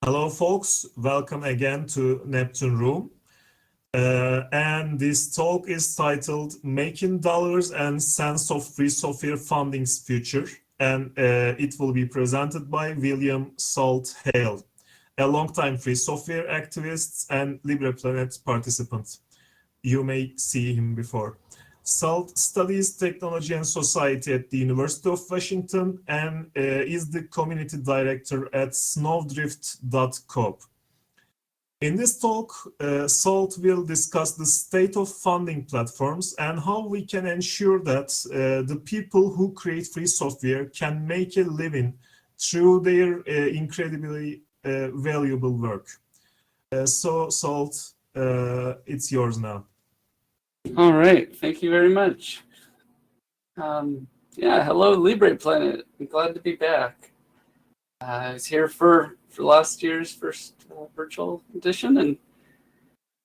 Hello, folks. Welcome again to Neptune Room. And this talk is titled Making Dollars and Sense of Free Software Funding's Future. And it will be presented by William Salt Hale, a longtime free software activist and LibrePlanet participant. You may see him before. Salt studies technology and society at the University of Washington and is the community director at Snowdrift.coop. In this talk, Salt will discuss the state of funding platforms and how we can ensure that the people who create free software can make a living through their incredibly valuable work. So, Salt, it's yours now. All right, thank you very much. Hello, LibrePlanet. I'm glad to be back. I was here for last year's first virtual edition, and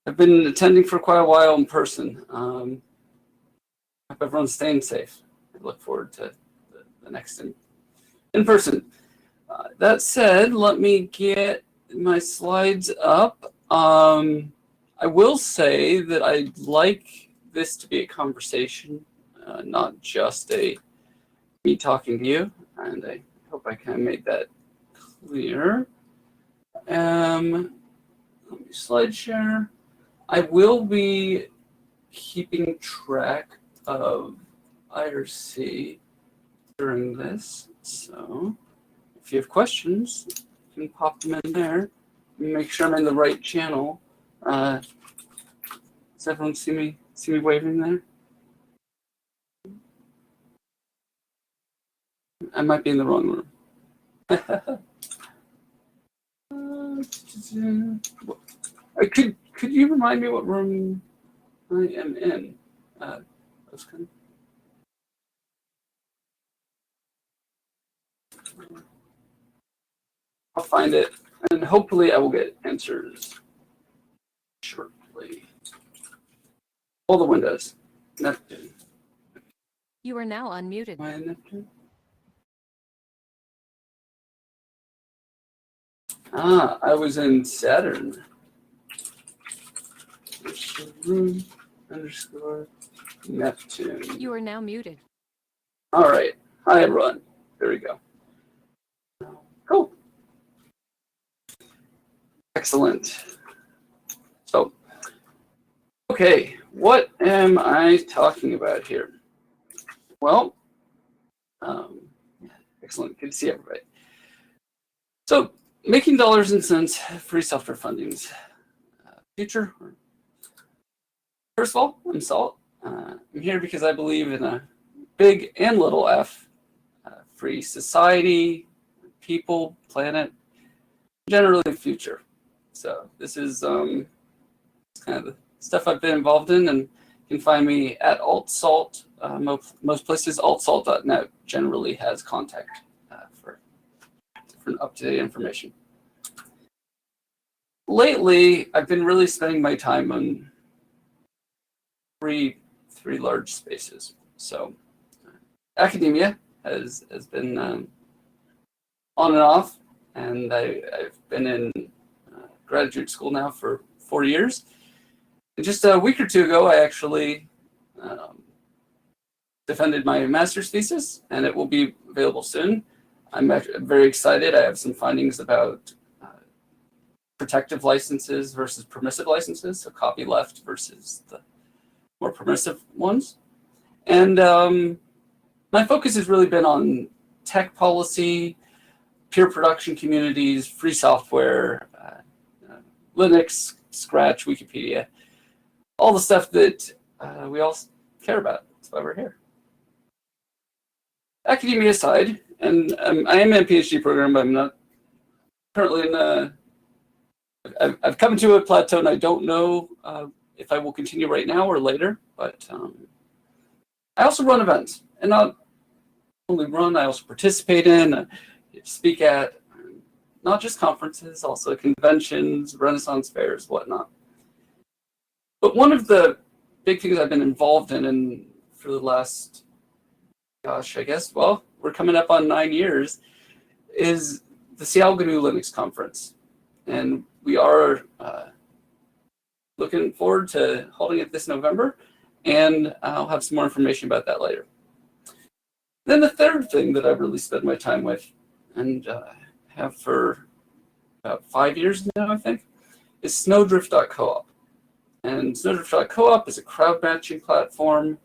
I've been attending for quite a while in person. Hope everyone's staying safe. I look forward to the next in person. That said, let me get my slides up. I will say that I'd like this to be a conversation, not just me talking to you, and I hope I kind of made that clear. Let me slide share. I will be keeping track of IRC during this, so if you have questions, you can pop them in there. Make sure I'm in the right channel. Does everyone see me waving there? I might be in the wrong room. Could you remind me what room I am in? I'll find it, and hopefully I will get answers shortly. All the windows. Neptune. You are now unmuted. Am I in Neptune? I was in Saturn. Room _ Neptune. You are now muted. All right. Hi, everyone. There we go. Cool. Excellent. So, okay, what am I talking about here? Well, excellent. Good to see everybody. So, making dollars and cents, free software funding's future. First of all, I'm Salt. I'm here because I believe in a big and little F, free society, people, planet, generally the future. So this is kind of the stuff I've been involved in, and you can find me at altsalt. Most places, altsalt.net generally has contact for different up-to-date information. Lately, I've been really spending my time on three large spaces. So academia has been on and off, and I've been in graduate school now for 4 years. And just a week or two ago, I actually defended my master's thesis, and it will be available soon. I'm very excited. I have some findings about protective licenses versus permissive licenses, so copyleft versus the more permissive ones. And my focus has really been on tech policy, peer production communities, free software, Linux, Scratch, Wikipedia, all the stuff that we all care about. That's why we're here. Academia aside, and I am in a PhD program, but I'm not currently in I've come to a plateau, and I don't know if I will continue right now or later, but I also run events, and not only run, I also participate in, speak at, not just conferences, also conventions, Renaissance fairs, whatnot. But one of the big things I've been involved in for the last, gosh, I guess, well, we're coming up on 9 years, is the Hale GNU+Linux conference. and we are looking forward to holding it this November, and I'll have some more information about that later. Then the third thing that I've really spent my time with, and have for about 5 years now, I think, is Snowdrift.coop. And Snowdrift.coop is a crowd matching platform.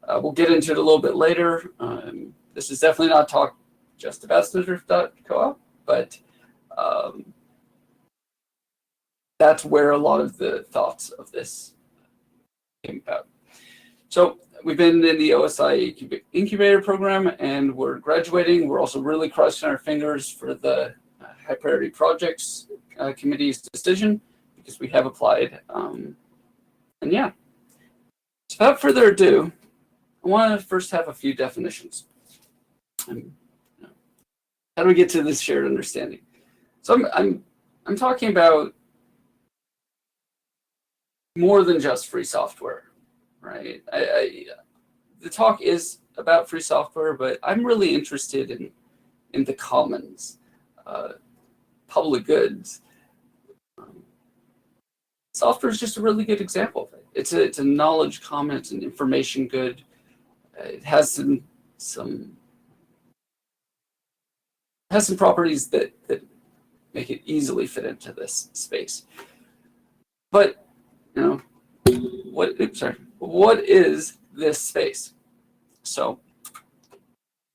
We'll get into it a little bit later. This is definitely not talk just about Snowdrift.coop, but that's where a lot of the thoughts of this came about. So we've been in the OSI incubator program, and we're graduating. We're also really crossing our fingers for the high priority projects committee's decision, because we have applied. And yeah, so without further ado, I want to first have a few definitions. How do we get to this shared understanding? So I'm talking about more than just free software, right? The talk is about free software, but I'm really interested in the commons, public goods. Software is just a really good example of it. It's a knowledge common, it's an information good. It has some properties that make it easily fit into this space. But what is this space? So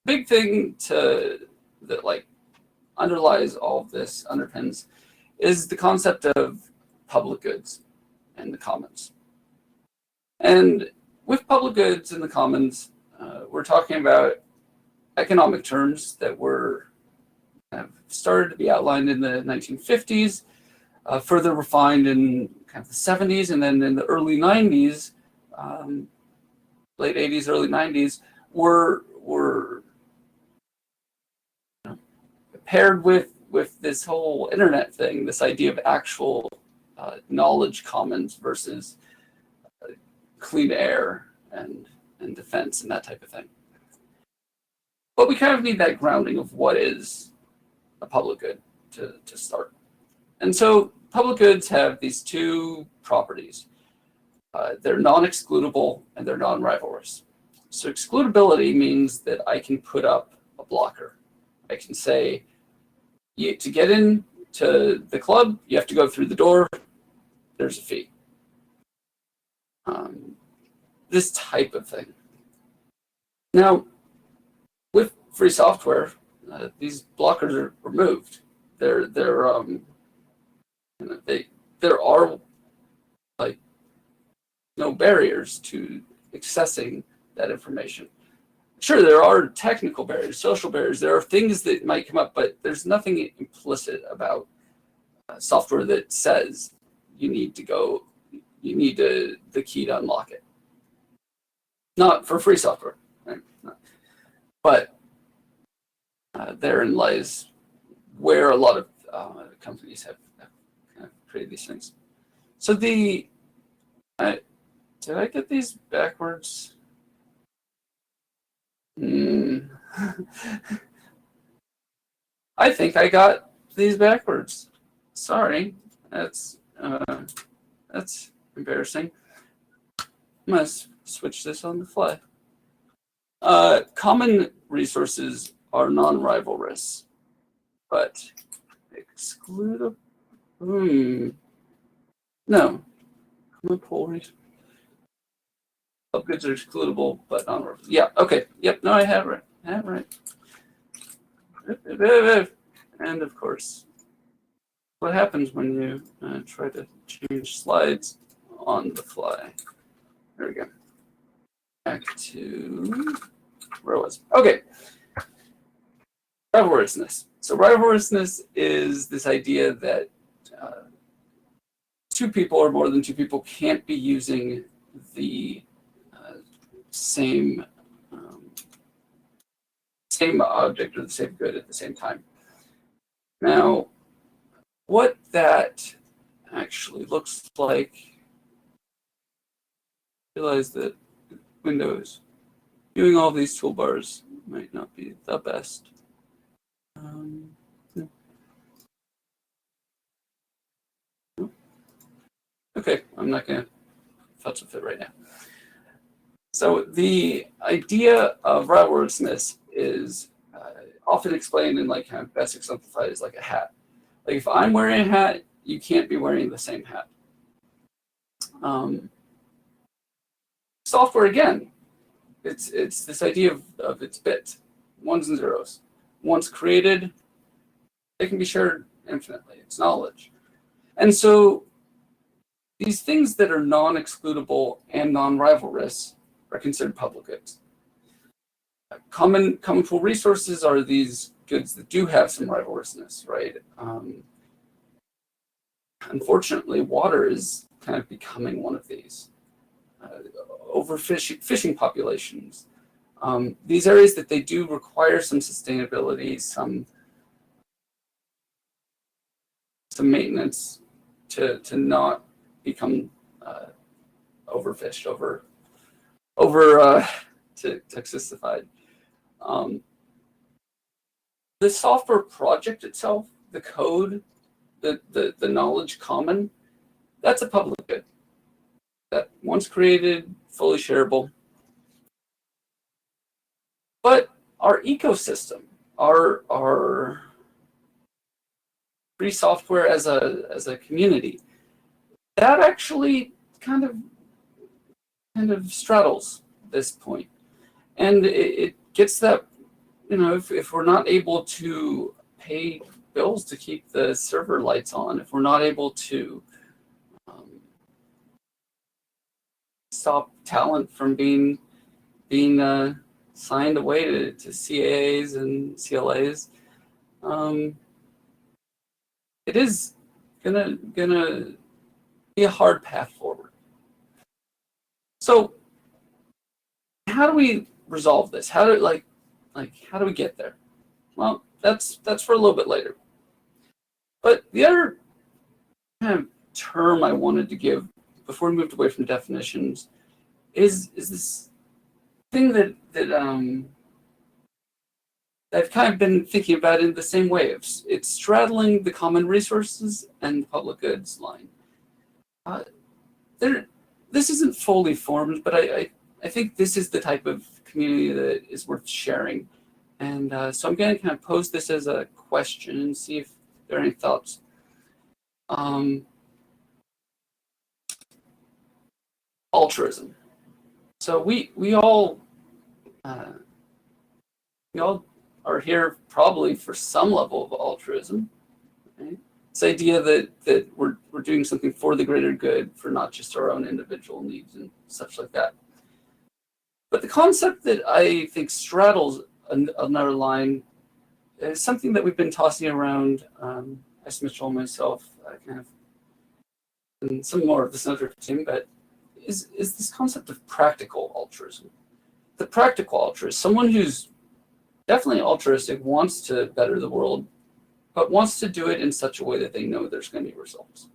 big thing that like underlies all of this, underpins, is the concept of public goods and the commons. And with public goods and the commons, we're talking about economic terms that were started to be outlined in the 1950s, further refined in kind of the 70s, and then in the early 90s, late 80s, early 90s, were paired with this whole internet thing, this idea of actual knowledge commons versus clean air and defense and that type of thing. But we kind of need that grounding of what is a public good to start. And so public goods have these two properties. They're non-excludable and they're non-rivalrous. So excludability means that I can put up a blocker. I can say, to get into the club, you have to go through the door. There's a fee. This type of thing. Now, with free software, these blockers are removed. There are like no barriers to accessing that information. Sure, there are technical barriers, social barriers. There are things that might come up, but there's nothing implicit about software that says you need the key to unlock it. Not for free software, right? But therein lies where a lot of companies have created these things. So did I get these backwards? I think I got these backwards. Sorry, that's embarrassing. I must switch this on the fly. Common resources are non-rivalrous, but excludable. No, common pool resources. Public goods are excludable, but non-rivalrous. Yeah. Okay. Yep. No, I have it right. And of course, what happens when you try to change slides on the fly? There we go. Back to where was it? Okay. Rivalrousness. So rivalrousness is this idea that two people or more than two people can't be using the same object or the same good at the same time. Now, what that actually looks like, realize that Windows viewing all these toolbars might not be the best. okay, I'm not going to fetch with it right now. So the idea of rivalrousness is often explained and like kind of best exemplified as like a hat. Like if I'm wearing a hat, you can't be wearing the same hat. Software, again, it's this idea of its bits, ones and zeros. Once created, they can be shared infinitely. It's knowledge. And so these things that are non-excludable and non-rivalrous are considered public goods. Common pool resources are these goods that do have some rivalrousness, right? Unfortunately, water is kind of becoming one of these. Fishing populations. These areas that they do require some sustainability, some maintenance to not become overfished, toxicified. The software project itself, the code, the knowledge common, that's a public good. That once created, fully shareable. But our ecosystem, our free software as a community, that actually kind of straddles this point. And it gets that, if we're not able to pay bills to keep the server lights on, if we're not able to stop talent from being signed away to CAAs and CLAs, it is gonna be a hard path forward. So how do we resolve this? How do we get there? Well, that's for a little bit later. But the other kind of term I wanted to give before we moved away from definitions is this thing that I've kind of been thinking about in the same way. It's straddling the common resources and the public goods line. This isn't fully formed, but I think this is the type of community that is worth sharing. And so I'm going to kind of pose this as a question and see if there are any thoughts. Altruism. So we all are here probably for some level of altruism. Right? This idea that we're doing something for the greater good, for not just our own individual needs and such like that. But the concept that I think straddles another line is something that we've been tossing around, as Mitchell and myself, kind of, and some more of the Snowdrift team, but is this concept of practical altruism. The practical altruist, someone who's definitely altruistic, wants to better the world, but wants to do it in such a way that they know there's going to be results.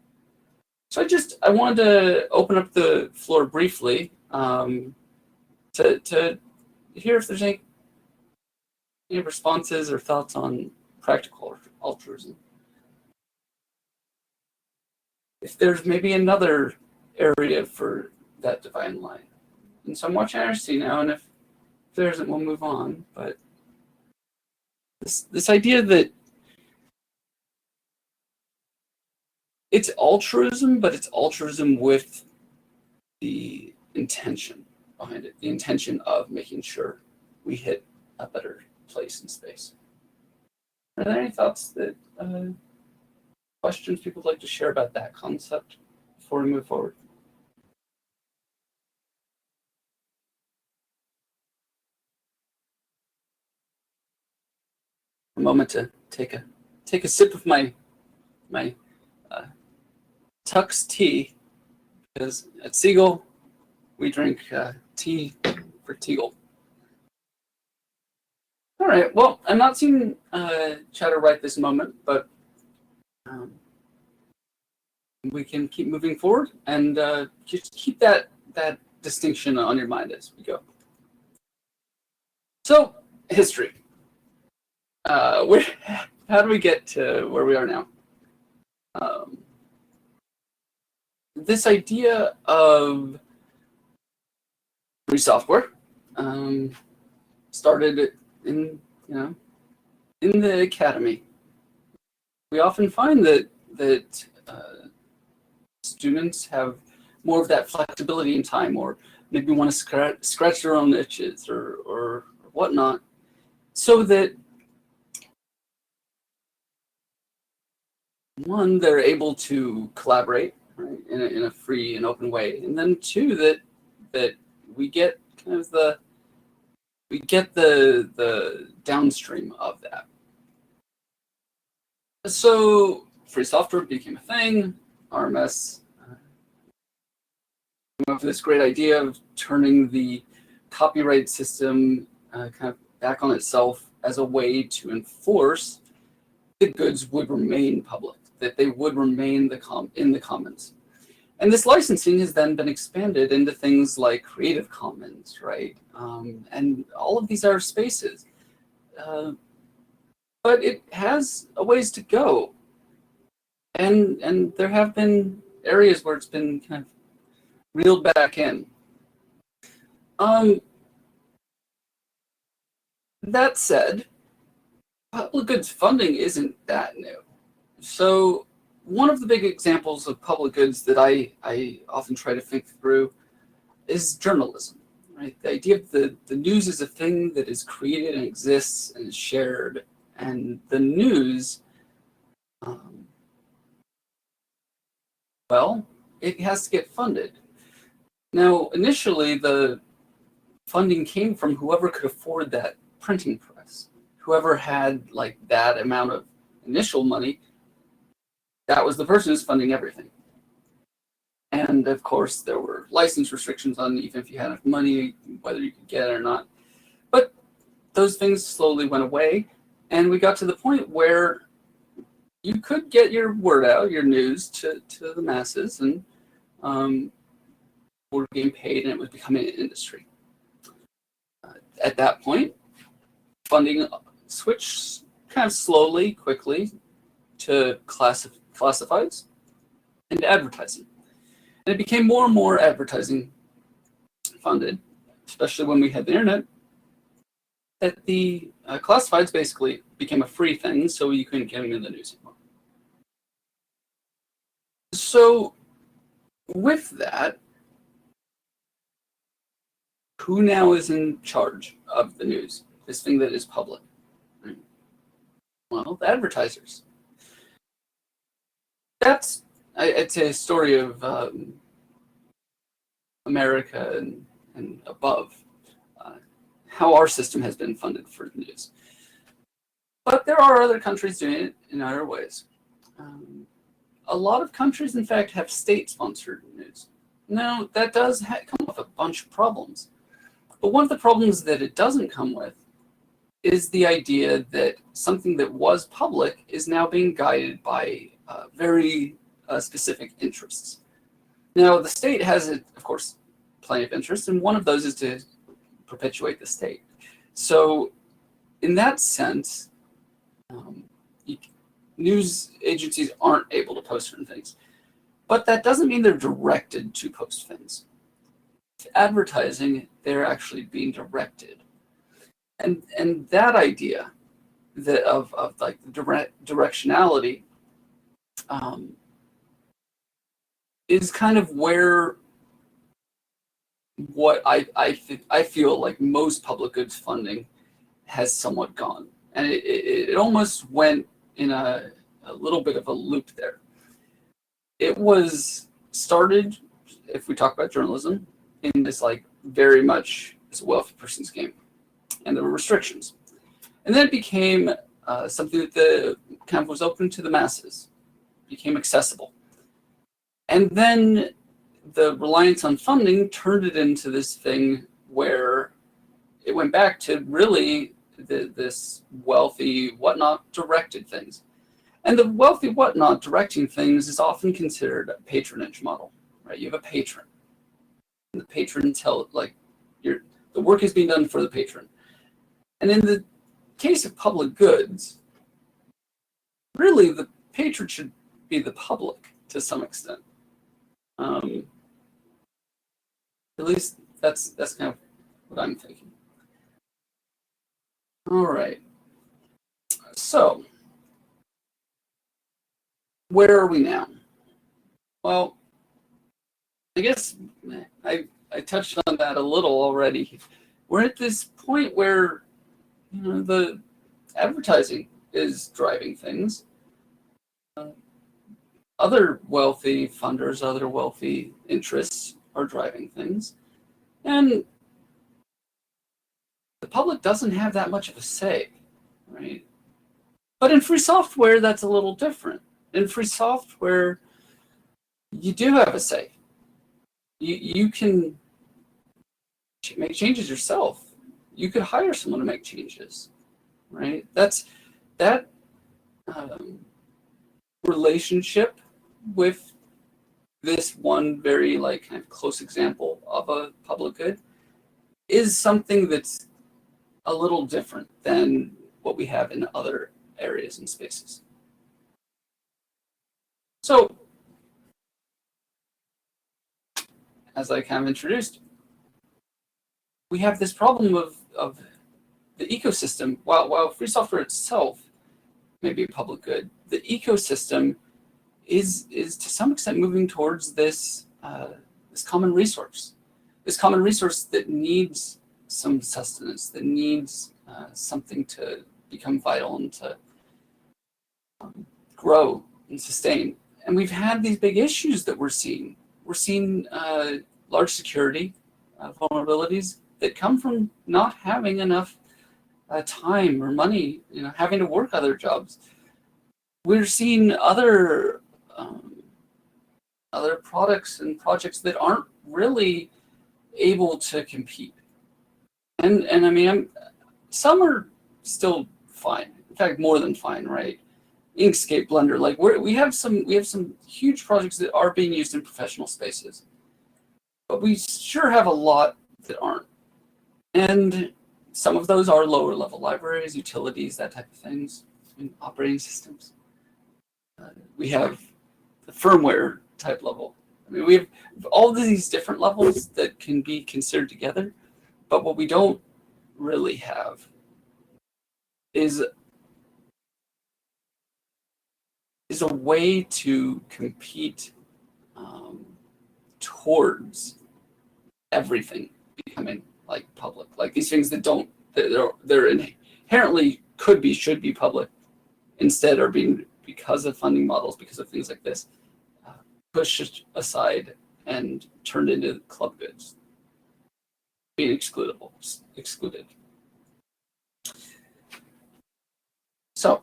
So I wanted to open up the floor briefly to hear if there's any responses or thoughts on practical altruism. If there's maybe another area for that divine line. And so I'm watching IRC now, and if there isn't, we'll move on. But this idea that it's altruism, but it's altruism with the intention behind it, the intention of making sure we hit a better place in space. Are there any thoughts that questions people would like to share about that concept before we move forward? A moment to take a sip of my Tux tea, because at Siegel we drink tea for Teagle. All right. Well, I'm not seeing chatter right this moment, but we can keep moving forward and just keep that distinction on your mind as we go. So, history. How do we get to where we are now? this idea of free software started in the academy. We often find that students have more of that flexibility in time, or maybe want to scratch their own itches or whatnot, so that one, they're able to collaborate, right, in a free and open way, and then two, that we get kind of the downstream of that. So free software became a thing. RMS came up with this great idea of turning the copyright system kind of back on itself as a way to enforce the goods would remain public, that they would remain in the commons. And this licensing has then been expanded into things like Creative Commons, right? And all of these are spaces. But it has a ways to go. And there have been areas where it's been kind of reeled back in. That said, public goods funding isn't that new. So one of the big examples of public goods that I often try to think through is journalism, right? The idea of the news is a thing that is created and exists and is shared, and the news, well, it has to get funded. Now, initially, the funding came from whoever could afford that printing press. Whoever had like that amount of initial money, that was the person who's funding everything. And of course, there were license restrictions on even if you had enough money, whether you could get it or not. But those things slowly went away, and we got to the point where you could get your word out, your news to the masses, and were getting paid, and it was becoming an industry. At that point, funding switched kind of slowly, quickly to classifieds and advertising. And it became more and more advertising funded, especially when we had the internet, that the classifieds basically became a free thing, so you couldn't get them in the news anymore. So with that, who now is in charge of the news, this thing that is public? Well, the advertisers. That's, I'd say, a story of America and above, how our system has been funded for the news. But there are other countries doing it in other ways. A lot of countries, in fact, have state-sponsored news. Now, that does come with a bunch of problems. But one of the problems that it doesn't come with is the idea that something that was public is now being guided by very specific interests. Now, the state has, of course, plenty of interests, and one of those is to perpetuate the state. So in that sense, news agencies aren't able to post certain things. But that doesn't mean they're directed to post things. Advertising, they're actually being directed. And that idea that of like the directionality is kind of where what I feel like most public goods funding has somewhat gone. And it almost went in a little bit of a loop there. It was started, if we talk about journalism, in this like very much as a wealthy person's game. And there were restrictions. And then it became something that the kind of was open to the masses, became accessible. And then the reliance on funding turned it into this thing where it went back to really this wealthy whatnot directed things. And the wealthy whatnot directing things is often considered a patronage model, right? You have a patron. And the patron the work is being done for the patron. And in the case of public goods, really the patron should be the public to some extent. At least that's kind of what I'm thinking. All right. So, where are we now? Well, I guess I touched on that a little already. We're at this point where, you know, the advertising is driving things. Other wealthy funders, other wealthy interests are driving things. And the public doesn't have that much of a say, right? But in free software, that's a little different. In free software, you do have a say. You can make changes yourself. You could hire someone to make changes, right? That relationship with this one very kind of close example of a public good is something that's a little different than what we have in other areas and spaces. So, as I kind of introduced, we have this problem of the ecosystem. While free software itself may be a public good, the ecosystem is to some extent moving towards this common resource. This common resource that needs some sustenance, that needs something to become vital and to grow and sustain. And we've had these big issues that we're seeing. We're seeing large security vulnerabilities that come from not having enough time or money, having to work other jobs. We're seeing other products and projects that aren't really able to compete. And I mean, some are still fine. In fact, more than fine, right? Inkscape, Blender, we have some huge projects that are being used in professional spaces, but we sure have a lot that aren't. And some of those are lower level libraries, utilities, that type of things, operating systems. We have the firmware type level. I mean, we have all of these different levels that can be considered together, but what we don't really have is a way to compete towards everything becoming public, these things that don't, they're inherently should be public, instead are being, because of funding models, because of things like this, pushed aside and turned into club goods, being excluded. So,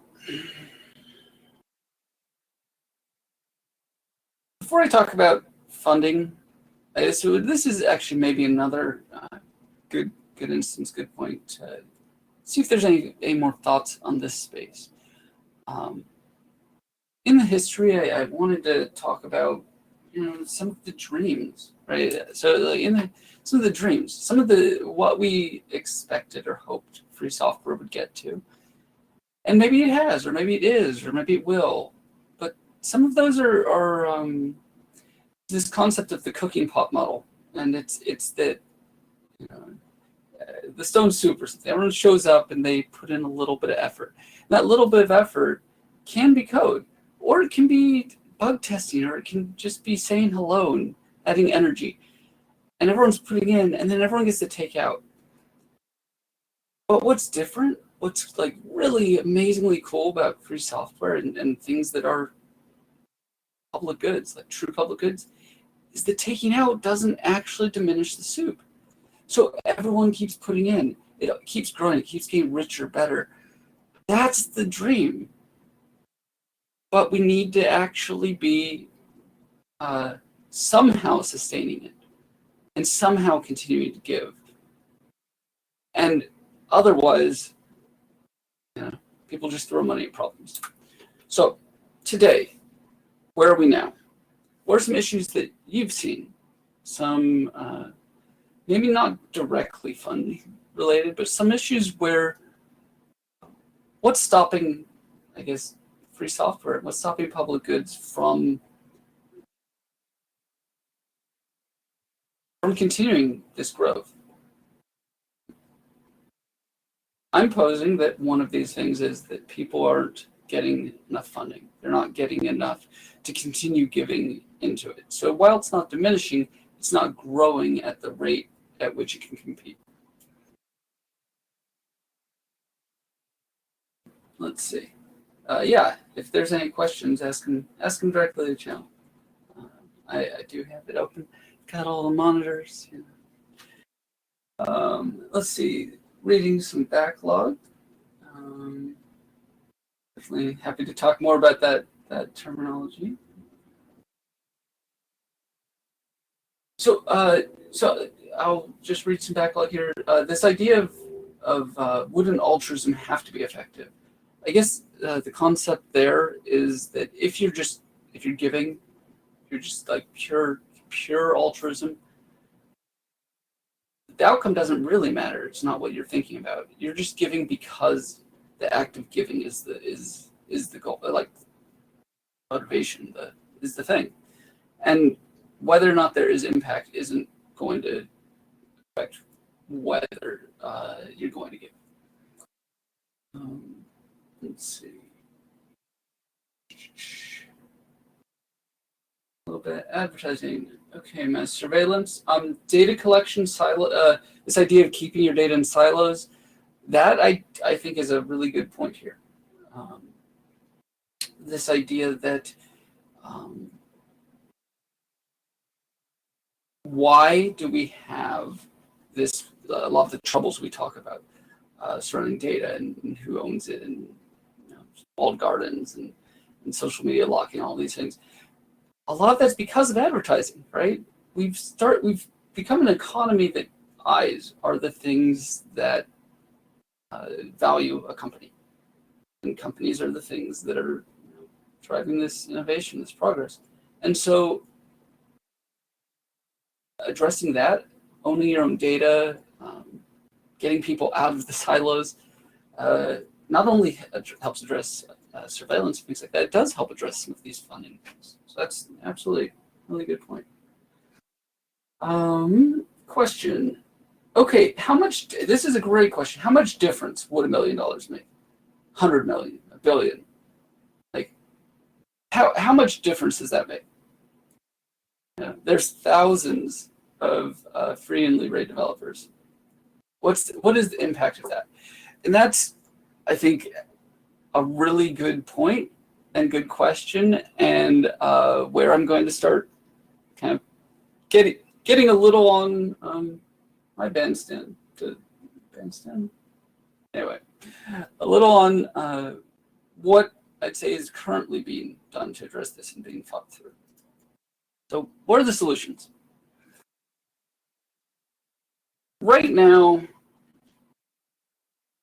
before I talk about funding, so this is actually maybe another good instance, good point to see if there's any more thoughts on this space. In the history, I wanted to talk about some of the dreams, right? So some of the dreams, some of what we expected or hoped free software would get to, and maybe it has, or maybe it is, or maybe it will. But some of those are this concept of the cooking pot model, and it's that the stone soup or something. Everyone shows up and they put in a little bit of effort. And that little bit of effort can be code, or it can be bug testing, or it can just be saying hello and adding energy. And everyone's putting in, and then everyone gets to take out. But what's different, what's really amazingly cool about free software and things that are public goods, true public goods, is that taking out doesn't actually diminish the soup. So everyone keeps putting in. It keeps growing. It keeps getting richer, better. That's the dream. But we need to actually be somehow sustaining it and somehow continuing to give. And otherwise, people just throw money at problems. So today, where are we now? What are some issues that you've seen? Some maybe not directly funding related, but some issues where what's stopping, I guess, free software, what's stopping public goods from from continuing this growth? I'm posing that one of these things is that people aren't getting enough funding. They're not getting enough to continue giving into it. So while it's not diminishing, it's not growing at the rate at which it can compete. Let's see. Yeah, if there's any questions, ask them directly to the channel. I do have it open. Got all the monitors. You know. Let's see. Reading some backlog. Definitely happy to talk more about that terminology. So I'll just read some backlog here. This idea of wouldn't altruism have to be effective? I guess the concept there is that if you're giving, you're just like pure altruism, the outcome doesn't really matter. It's not what you're thinking about. You're just giving because the act of giving is the goal, like motivation, is the thing. And whether or not there is impact isn't going to affect whether you're going to give. Let's see. A little bit advertising. Okay, mass surveillance. Data collection silo. This idea of keeping your data in silos. That I think is a really good point here. This idea that why do we have this? A lot of the troubles we talk about surrounding data and who owns it, and walled gardens and social media locking, all these things. A lot of that's because of advertising, right? We've become an economy that eyes are the things that value a company, and companies are the things that are driving this innovation, this progress. And so addressing that, owning your own data, getting people out of the silos, not only helps address surveillance and things like that, it does help address some of these funding things. So that's absolutely a really good point. Question. Okay, this is a great question. How much difference would $1 million make? 100 million, a billion? Like, how much difference does that make? There's thousands of free and Libre developers. What is the impact of that? And that's, I think, a really good point and good question, and where I'm going to start kind of getting a little on my bandstand. Anyway, a little on what I'd say is currently being done to address this and being thought through. So what are the solutions? Right now,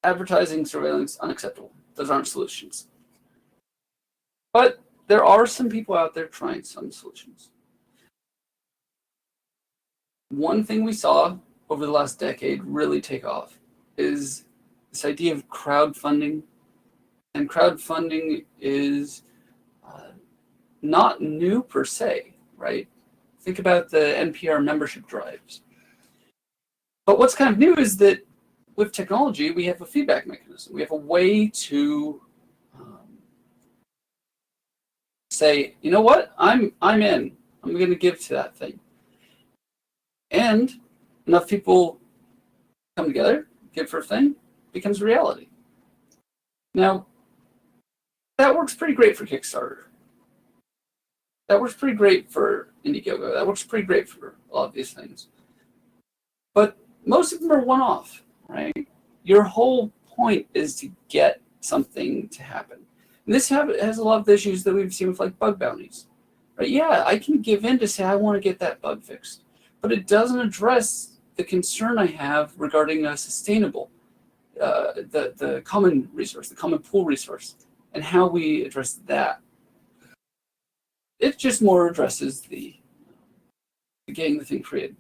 advertising, surveillance, unacceptable. Those aren't solutions. But there are some people out there trying some solutions. One thing we saw over the last decade really take off is this idea of crowdfunding. And crowdfunding is not new per se, right? Think about the NPR membership drives. But what's kind of new is that with technology, we have a feedback mechanism. We have a way to say, you know what, I'm in. I'm going to give to that thing. And enough people come together, give for a thing, it becomes a reality. Now, that works pretty great for Kickstarter. That works pretty great for Indiegogo. That works pretty great for a lot of these things. But most of them are one-off, right? Your whole point is to get something to happen. And this has a lot of the issues that we've seen with like bug bounties. Right? Yeah, I can give in to say I want to get that bug fixed, but it doesn't address the concern I have regarding a sustainable, the common resource, the common pool resource, and how we address that. It just more addresses the getting the thing created.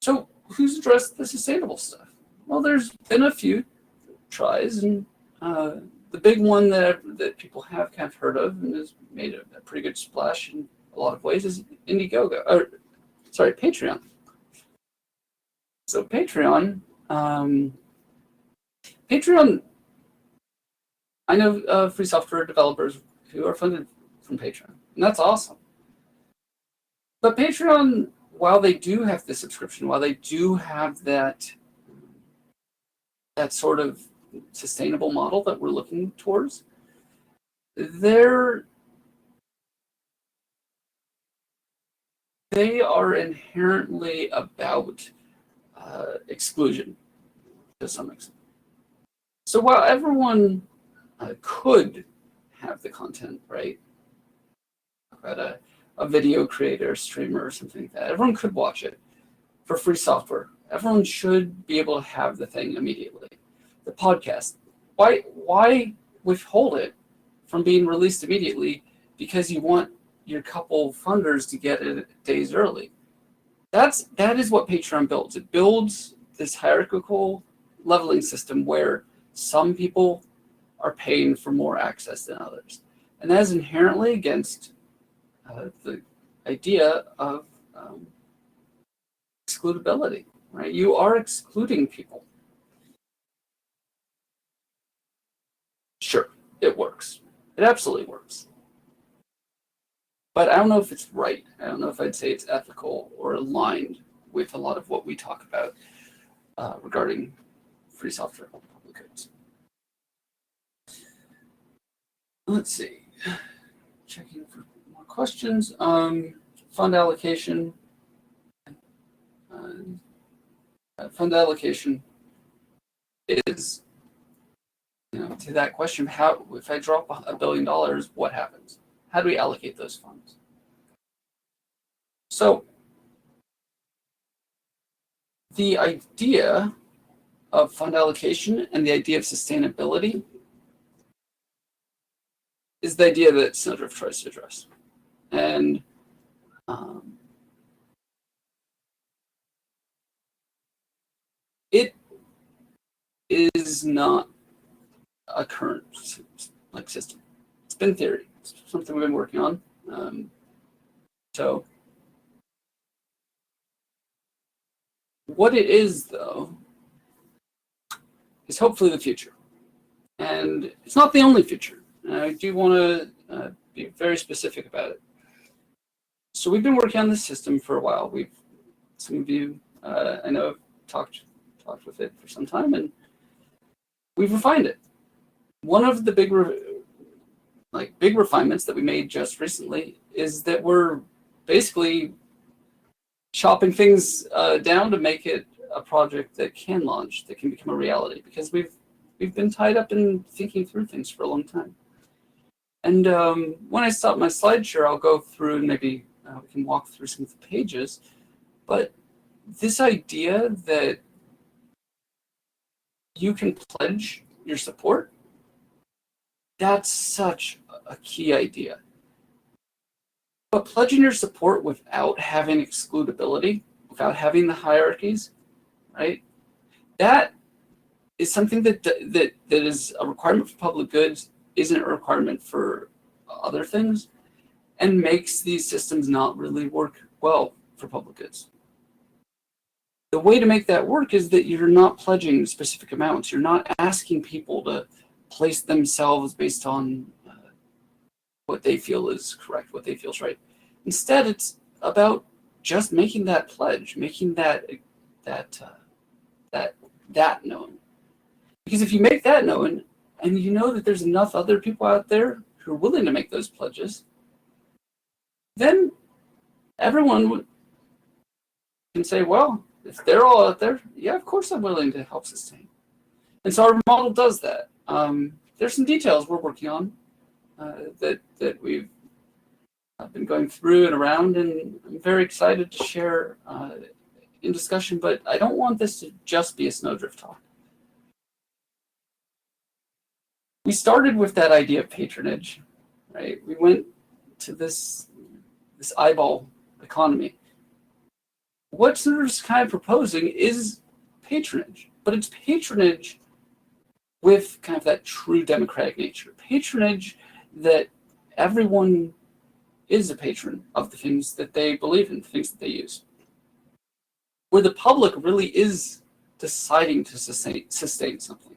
So who's addressed the sustainable stuff? Well, there's been a few tries, and the big one that people have kind of heard of and has made a pretty good splash in a lot of ways is Patreon. So Patreon, Patreon, I know free software developers who are funded from Patreon, and that's awesome. But Patreon, while they do have the subscription, while they do have that sort of sustainable model that we're looking towards, they are inherently about exclusion to some extent. So while everyone could have the content, right? About a video creator, streamer, or something like that, everyone could watch it for free software. Everyone should be able to have the thing immediately. The podcast, why withhold it from being released immediately because you want your couple funders to get it days early? That is what Patreon builds. It builds this hierarchical leveling system where some people are paying for more access than others, and that is inherently against the idea of excludability. Right? You are excluding people. Sure, it works. It absolutely works. But I don't know if it's right. I don't know if I'd say it's ethical or aligned with a lot of what we talk about regarding free software public goods. Let's see. Checking for more questions. Fund allocation. Fund allocation is, to that question, how, if I drop $1 billion, what happens? How do we allocate those funds? So the idea of fund allocation and the idea of sustainability is the idea that Snowdrift tries to address. And it is not a current system. It's been theory. It's something we've been working on. So what it is, though, is hopefully the future. And it's not the only future. I do want to be very specific about it. So we've been working on this system for a while. Some of you, I know, have talked with it for some time, and we've refined it. One of the big refinements that we made just recently is that we're basically chopping things down to make it a project that can launch, that can become a reality, because we've been tied up in thinking through things for a long time. And when I stop my slide share, I'll go through and maybe we can walk through some of the pages. But this idea that you can pledge your support, that's such a key idea. But pledging your support without having excludability, without having the hierarchies, right? That is something that is a requirement for public goods, isn't a requirement for other things, and makes these systems not really work well for public goods. The way to make that work is that you're not pledging specific amounts. You're not asking people to place themselves based on what they feel is correct, what they feel is right. Instead, it's about just making that pledge, making that known. Because if you make that known, and you know that there's enough other people out there who are willing to make those pledges, then everyone can say, well, if they're all out there, yeah, of course I'm willing to help sustain. And so our model does that. There's some details we're working on that we've been going through and around, and I'm very excited to share in discussion, but I don't want this to just be a Snowdrift talk. We started with that idea of patronage, right? We went to this eyeball economy. What Snowdrift's kind of proposing is patronage, but it's patronage with kind of that true democratic nature. Patronage that everyone is a patron of the things that they believe in, the things that they use. where the public really is deciding to sustain something.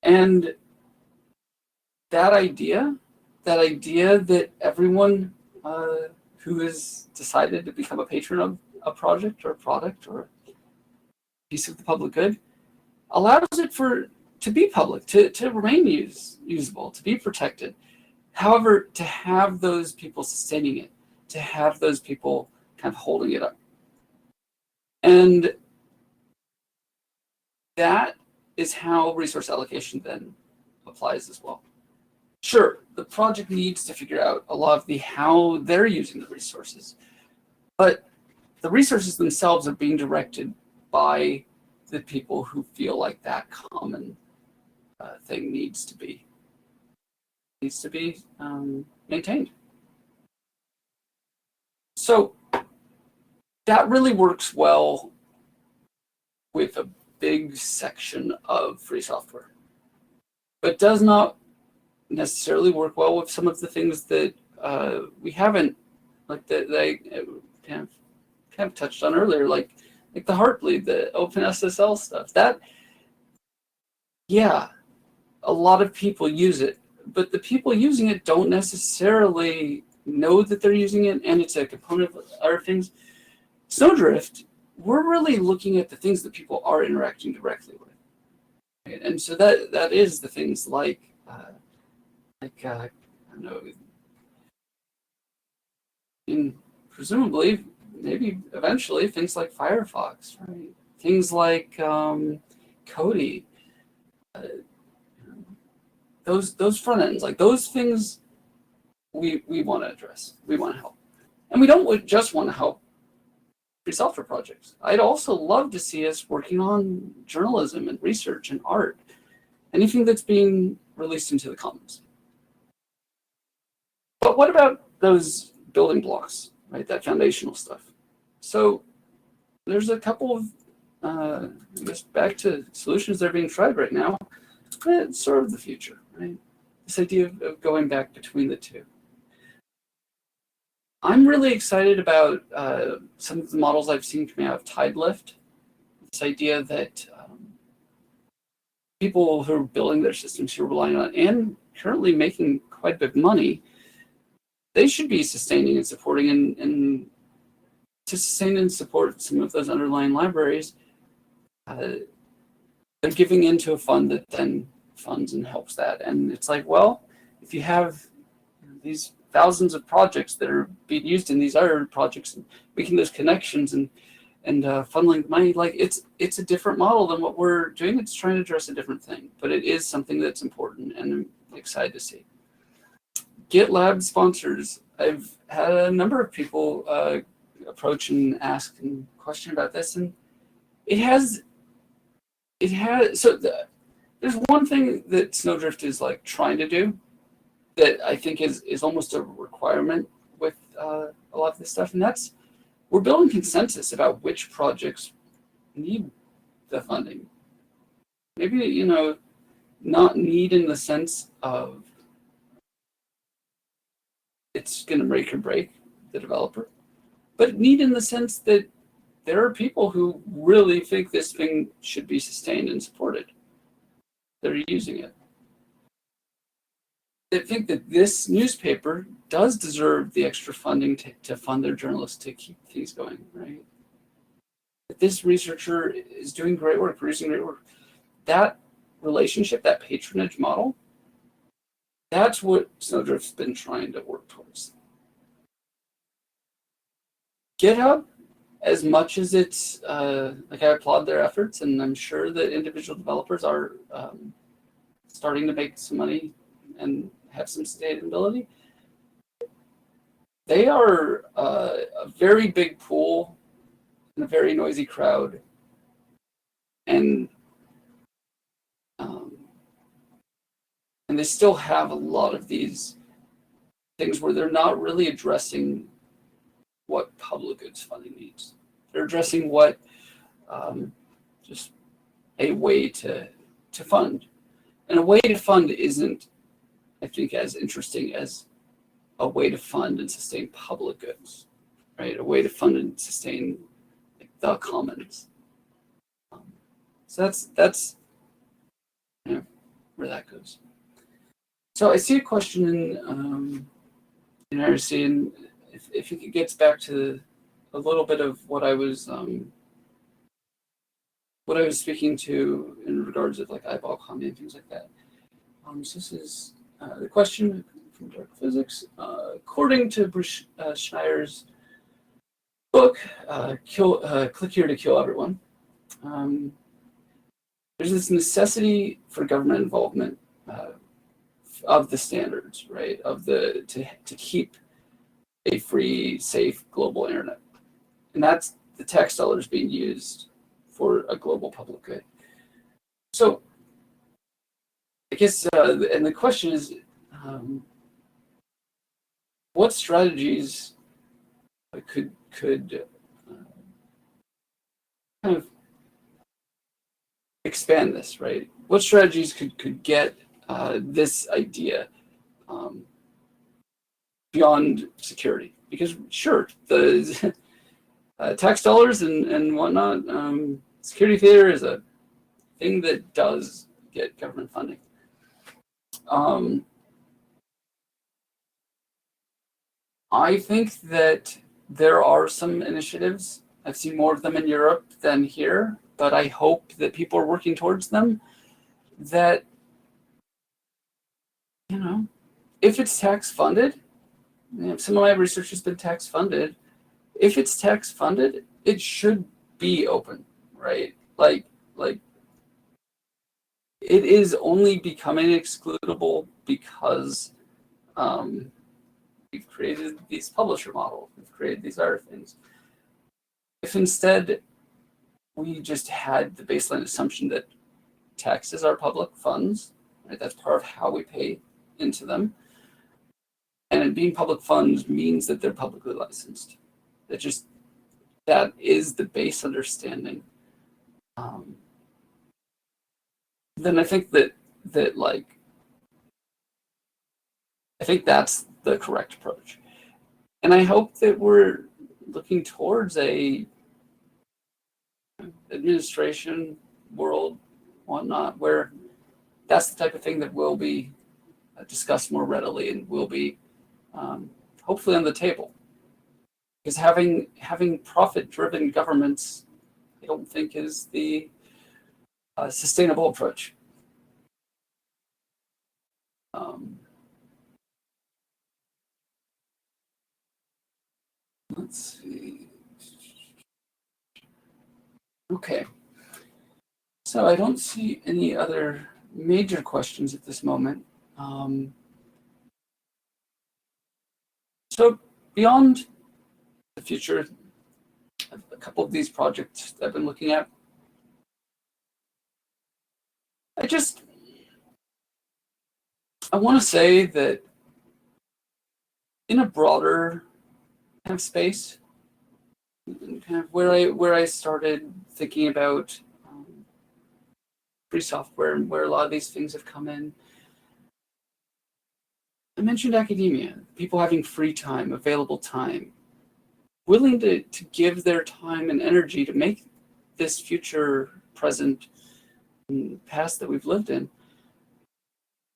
And that idea that everyone who has decided to become a patron of a project or a product or a piece of the public good allows it to be public, to remain usable, to be protected. However, to have those people sustaining it, to have those people kind of holding it up. And that is how resource allocation then applies as well. Sure, the project needs to figure out a lot of how they're using the resources, but the resources themselves are being directed by the people who feel like that common thing needs to be maintained. So that really works well with a big section of free software, but does not necessarily work well with some of the things that we haven't, like that I kind of touched on earlier, like the Heartbleed, the OpenSSL stuff. That, yeah, a lot of people use it, but the people using it don't necessarily know that they're using it, and it's a component of other things. Snowdrift, we're really looking at the things that people are interacting directly with, right? And so that is the things like I don't know, and presumably, maybe eventually, things like Firefox, right? Things like Kodi, those front ends, like those things, we want to address. We want to help, and we don't just want to help free software projects. I'd also love to see us working on journalism and research and art, anything that's being released into the commons. But what about those building blocks, right? That foundational stuff. So there's a couple of, I guess, back to solutions that are being tried right now. It's sort of the future, right? This idea of going back between the two. I'm really excited about some of the models I've seen coming out of Tidelift. This idea that people who are building their systems, who are relying on it, and currently making quite a bit of money, they should be sustaining and supporting, and to sustain and support some of those underlying libraries, they're giving into a fund that then funds and helps that. And it's like, well, if you have these thousands of projects that are being used in these other projects and making those connections and funneling money, like it's a different model than what we're doing. It's trying to address a different thing, but it is something that's important, and I'm excited to see. GitLab sponsors. I've had a number of people approach and ask and question about this, and there's one thing that Snowdrift is like trying to do that I think is almost a requirement with a lot of this stuff, and that's we're building consensus about which projects need the funding. Maybe, not need in the sense of it's going to make or break the developer, but need in the sense that there are people who really think this thing should be sustained and supported. They're using it. They think that this newspaper does deserve the extra funding to fund their journalists to keep things going, right? That this researcher is doing great work, producing great work. That relationship, that patronage model, that's what Snowdrift's been trying to work towards. GitHub, as much as it's, I applaud their efforts, and I'm sure that individual developers are starting to make some money and have some sustainability. They are a very big pool and a very noisy crowd, and they still have a lot of these things where they're not really addressing what public goods funding needs. They're addressing what just a way to fund. And a way to fund isn't, I think, as interesting as a way to fund and sustain public goods, right? A way to fund and sustain the commons. So that's where that goes. So I see a question in IRC, and if it gets back to a little bit of what I was speaking to in regards of like eyeball comedy and things like that. So this is the question from Dark Physics. According to Bruce Schneier's book, Click Here to Kill Everyone, there's this necessity for government involvement of the standards, right? To keep a free, safe global internet, and that's the tax dollars being used for a global public good. So, I guess, and the question is, what strategies could kind of expand this, right? What strategies could get this idea beyond security? Because sure, the tax dollars and whatnot, security theater is a thing that does get government funding. I think that there are some initiatives. I've seen more of them in Europe than here, but I hope that people are working towards them. That, if it's tax funded, some of my research has been tax funded. If it's tax funded, it should be open, right? Like it is only becoming excludable because we've created these publisher models, we've created these other things. If instead we just had the baseline assumption that taxes are public funds, right? That's part of how we pay into them. And it being public funds means that they're publicly licensed. That is the base understanding. Then I think I think that's the correct approach. And I hope that we're looking towards a administration world, whatnot, where that's the type of thing that will be discussed more readily and will be hopefully on the table. Because having profit-driven governments, I don't think is the sustainable approach. Let's see. Okay. So I don't see any other major questions at this moment. So beyond the future, a couple of these projects that I've been looking at, I want to say that in a broader kind of space, kind of where I started thinking about free software and where a lot of these things have come in, I mentioned academia, people having free time, available time, willing to give their time and energy to make this future, present, and past that we've lived in.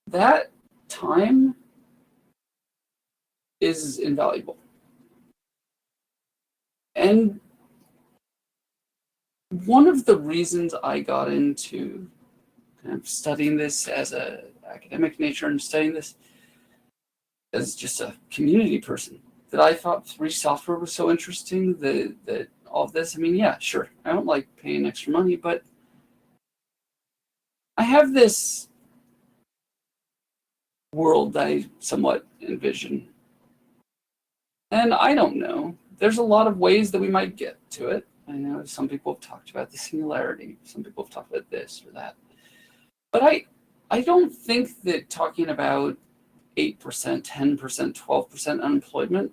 That time is invaluable. And one of the reasons I got into kind of studying this as an academic nature and studying this as just a community person, that I thought free software was so interesting, that all of this, I mean, yeah, sure, I don't like paying extra money, but I have this world that I somewhat envision. And I don't know. There's a lot of ways that we might get to it. I know some people have talked about the singularity. Some people have talked about this or that. But I don't think that talking about 8%, 10%, 12% unemployment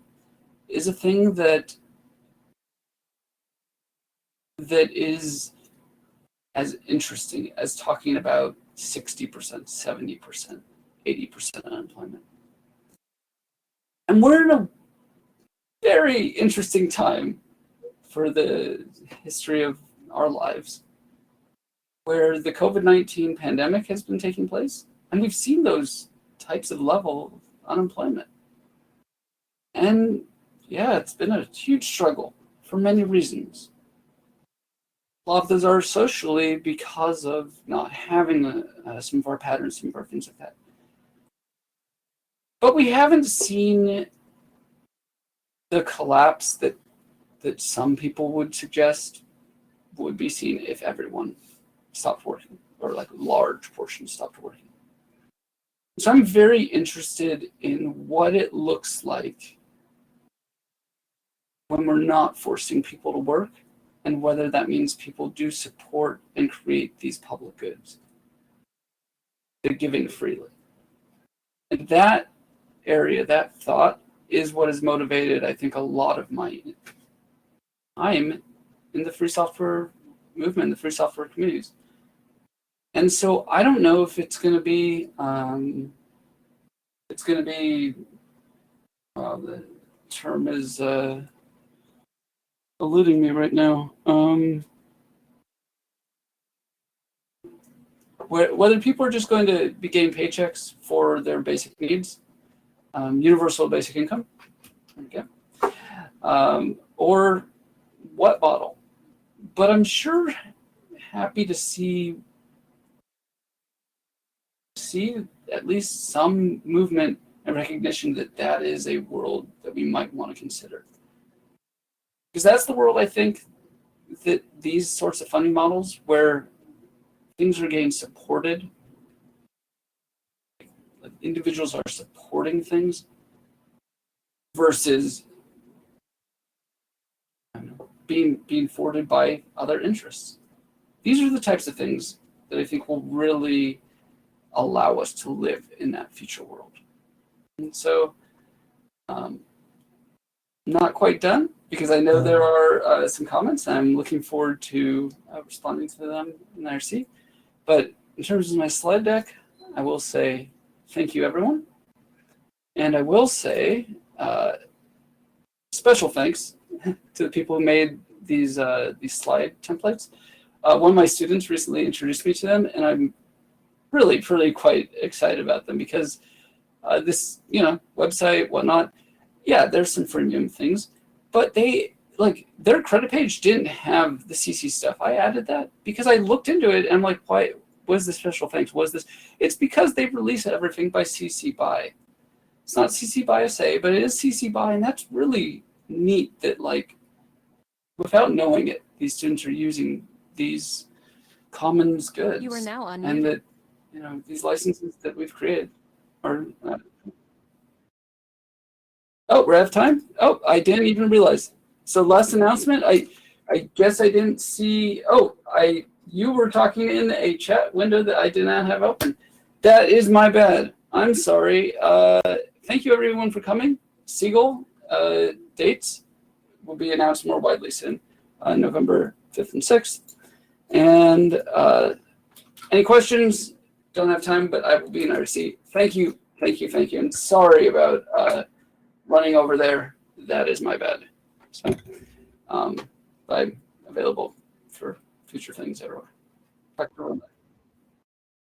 is a thing that is as interesting as talking about 60%, 70%, 80% unemployment. And we're in a very interesting time for the history of our lives where the COVID-19 pandemic has been taking place, and we've seen those types of level of unemployment. And yeah, it's been a huge struggle for many reasons. A lot of those are socially because of not having some of our patterns, some of our things like that. But we haven't seen the collapse that some people would suggest would be seen if everyone stopped working, or like a large portion stopped working. So I'm very interested in what it looks like when we're not forcing people to work, and whether that means people do support and create these public goods. They're giving freely. And that area, that thought, is what has motivated, I think, a lot of my time in the free software movement, the free software communities. And so I don't know if it's going to be, the term is eluding me right now. Whether people are just going to be getting paychecks for their basic needs, universal basic income, okay, or what model. But I'm sure happy to see at least some movement and recognition that that is a world that we might want to consider. Because that's the world, I think, that these sorts of funding models where things are getting supported, like individuals are supporting things versus being forwarded by other interests. These are the types of things that I think will really allow us to live in that future world. And so, not quite done, because I know there are some comments, and I'm looking forward to responding to them in IRC. But in terms of my slide deck, I will say thank you, everyone. And I will say special thanks to the people who made these slide templates. One of my students recently introduced me to them, and I'm really quite excited about them, because this, website, whatnot, yeah, there's some freemium things, but their credit page didn't have the CC stuff. I added that because I looked into it and I'm like, why was this special thanks? Was this? It's because they release everything by CC BY. It's not CC BY SA, but it is CC BY, and that's really neat that, like, without knowing it, these students are using these commons goods. You are now unmuted. And that, these licenses that we've created are. Oh, we're out of time? Oh, I didn't even realize. So last announcement, I guess I didn't see. Oh, you were talking in a chat window that I did not have open. That is my bad. I'm sorry. Thank you, everyone, for coming. Siegel dates will be announced more widely soon, November 5th and 6th. And any questions? Don't have time, but I will be in IRC. Thank you. And sorry about running over there. That is my bad. So I'm available for future things everywhere. Back to Rhonda.